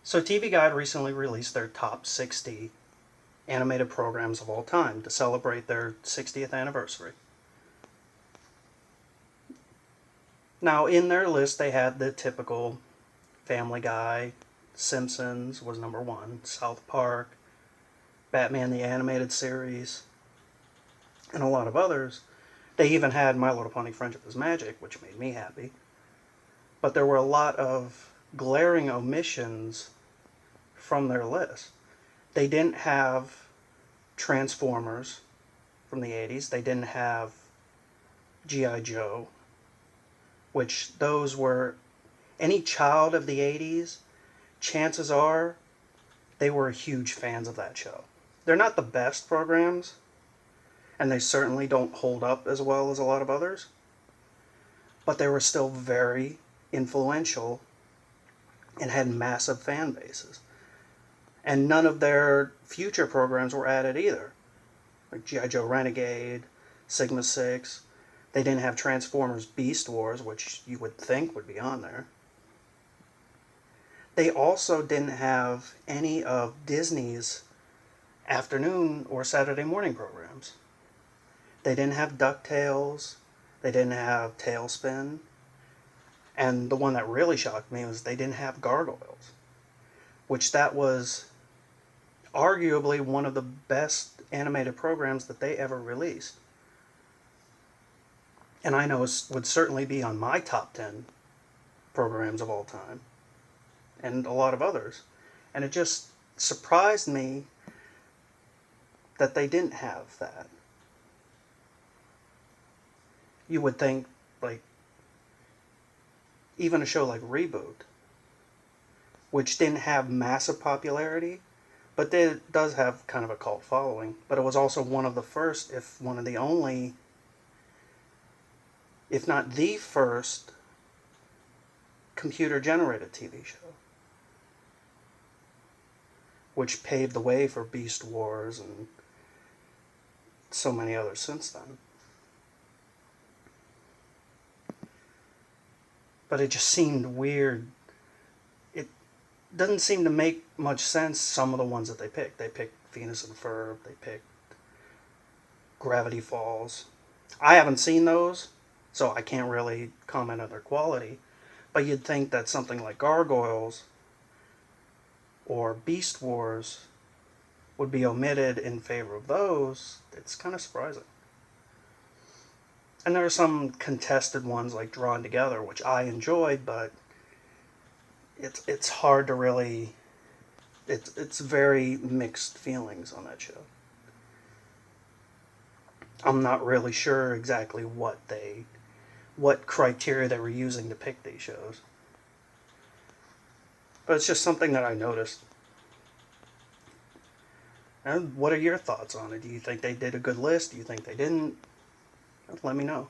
So TV Guide recently released their top 60 animated programs of all time to celebrate their 60th anniversary. Now, in their list, they had the typical Family Guy, Simpsons was number one, South Park, Batman the Animated Series, and a lot of others. They even had My Little Pony Friendship is Magic, which made me happy. But there were a lot of glaring omissions from their list. They didn't have Transformers from the 80s. They didn't have G.I. Joe, which those were any child of the 80s, chances are they were huge fans of that show. They're not the best programs, and they certainly don't hold up as well as a lot of others, but they were still very influential and had massive fan bases. And none of their future programs were added either. Like G.I. Joe Renegade, Sigma 6. They didn't have Transformers Beast Wars, which you would think would be on there. They also didn't have any of Disney's afternoon or Saturday morning programs. They didn't have DuckTales. They didn't have Tailspin. And the one that really shocked me was they didn't have Gargoyles, which that was arguably one of the best animated programs that they ever released. And I know it would certainly be on my top 10 programs of all time, and a lot of others. And it just surprised me that they didn't have that. You would think, like, even a show like Reboot, which didn't have massive popularity, but it does have kind of a cult following. But it was also one of the first, if one of the only, if not the first, computer-generated TV show, which paved the way for Beast Wars and so many others since then. But it just seemed weird. It doesn't seem to make much sense, some of the ones that they picked. They picked Phineas and Ferb, they picked Gravity Falls. I haven't seen those, so I can't really comment on their quality. But you'd think that something like Gargoyles or Beast Wars would be omitted in favor of those. It's kind of surprising. And there are some contested ones like Drawn Together, which I enjoyed, but it's hard to really. It's very mixed feelings on that show. I'm not really sure exactly what criteria they were using to pick these shows. But it's just something that I noticed. And what are your thoughts on it? Do you think they did a good list? Do you think they didn't? Let me know.